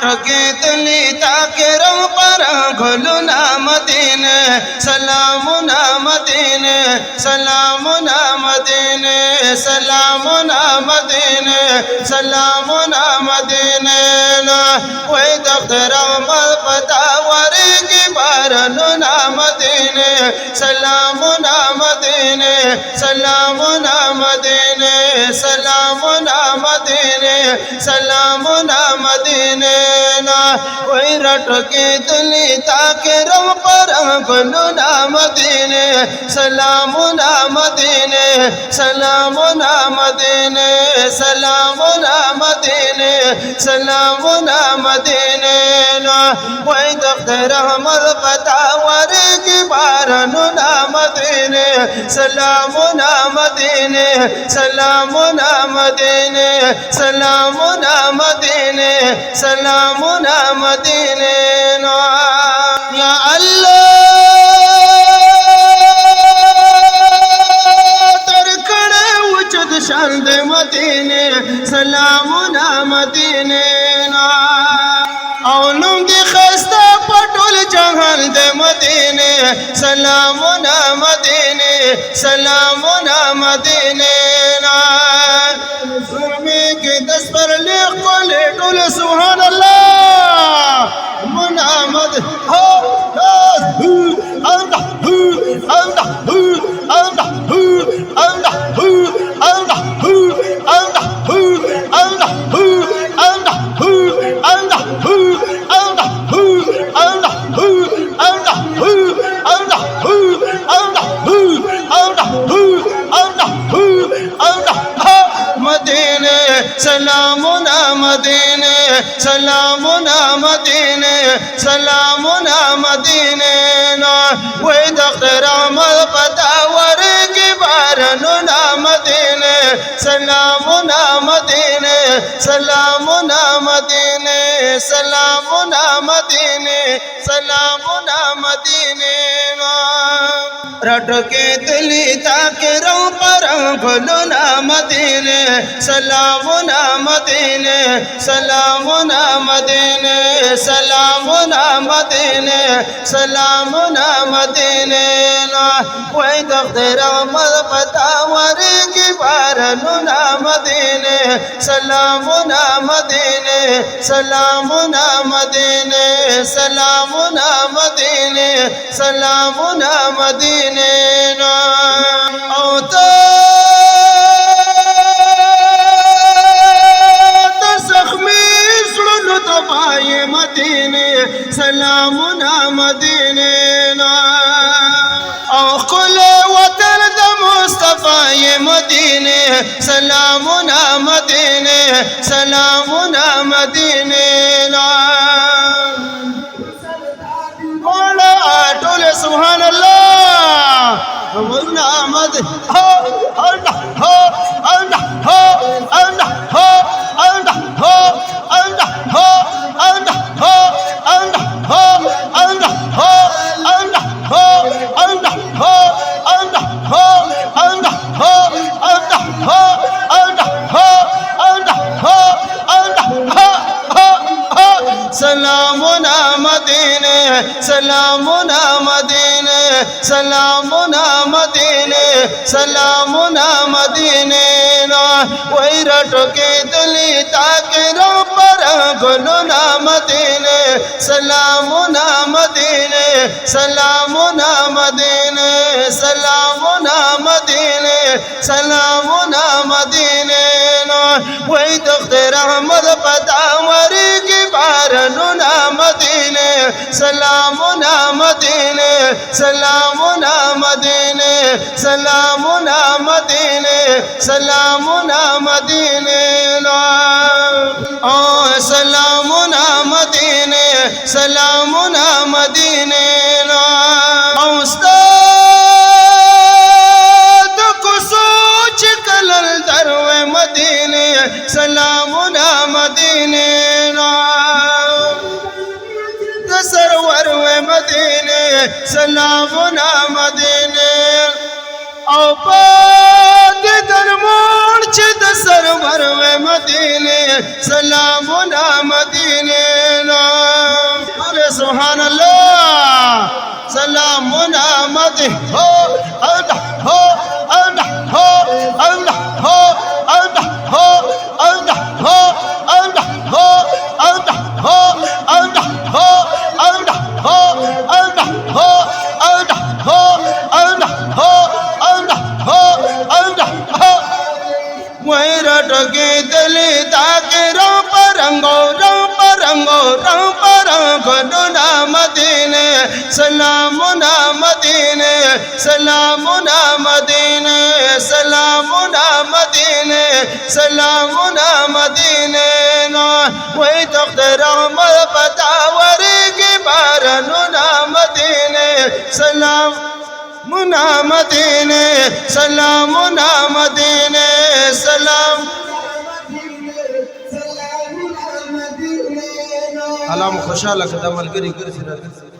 रटके तली ताके रंग पर घुलना मदीने सलामुना मदीने सलामुना मदीने सलामुना मदीने सलामुना मदीने वही दफ्तरा मल पता वरी की बारनुना मदीने सलामुना मदीने सलामुना मदीने सलामुना मदीने सलामुना मदीने वही रटके दिली ताके रंग पर गुलुना मदीने सलामुना मदीने सलामुना मदीने सलामुना मदीने सलामुना मदीने वही दफ्तर मल पता वरी की बारनुना मदीने सलामुना मदीने सलामुना मदीने सलामुना मदीने सलामुना मदीने या अल्लाह तरकड़े उचद शांद मदीने सलामुना मदीने औलुंगी खस्ता पटुल जहान दे मदीने सलामुना मदीने सलामुना मदीने के दस पर ले टुल सुभान अल्लाह मुनामद हो अल्लाह अल्लाह अल्लाह अल्लाह अल्लाह मदीने सलामुना मदीने सलामुना मदीने सलामुना मदीने वही दख्तरा मल पता वरी की बारनुना मदीने सलामुना मदीने सलामुना मदीने सलामुना मदीने सलामुना मदीने रटके दिली ताके रंग पर घुलना मदीने सलामुना मदीने सलामुना मदीने सलामुना मदीने सलामुना मदीने वही दफ्तरा मल पता वरी की बारनुना मदीने सलामुना मदीने सलामुना मदीने सलामुना मदीने सलामुना मदीने मदीने सलामुना मदीने औकुले वतन द मुस्तफा ये मदीने सलामुना मदीने सलामुना मदीने बोला टोले सुभान अल्लाह मुनामद हो अल्लाह हो अल्लाह हो अल्लाह हो अल्लाह हो अल्लाह हो अल्लाह हो अल्लाह हो अल्लाह हो अल्लाह हो अल्लाह हो अल्लाह हो अल्लाह हो अल्लाह हो अल्लाह हो अल्लाह हो अल्लाह हो सलामुना मदीने सलामुना मदीने सलामुना मदीने सलामुना मदीने वही रटके दिली ताके रो पर गुलुना मदीने सलामुना मदीने सलामुना मदीने सलामुना मदीने सलामुना मदीने वही दख्तर अहमद पता वरी की बारनुना मदीने सलामुना मदीने सलामुना मदीने सलामुना मदीने सलामुना मदीने ओ सलामुना मदीने सलामुना मदीने उस्ताद को सोच कलल दरवे मदीने सलामुना मदीने सरवर वे मदीने सलामुना मदीने औपाद दरमोड़ चिद सरवर वे मदीने सलामुना मदीने मत हो अल्लाह हो अल्लाह हो अल्लाह हो अल्लाह हो अल्लाह हो अल्लाह हो अल्लाह हो अल्लाह हो अल्लाह हो अल्लाह हो अल्लाह हो अल्लाह हो अल्लाह हो अल्लाह हो वैरा टके दले ताके रंगो नुना मदीने सलामुना मदीने सलामुना मदीने सलामुना मदीने सलामुना मदीने ना वही तख्त रहमत बतावर के बार नुना मदीने सलाम मुना मदीने सलामुना मदीने सलाम علام خوشاله کده ملګری ګرځي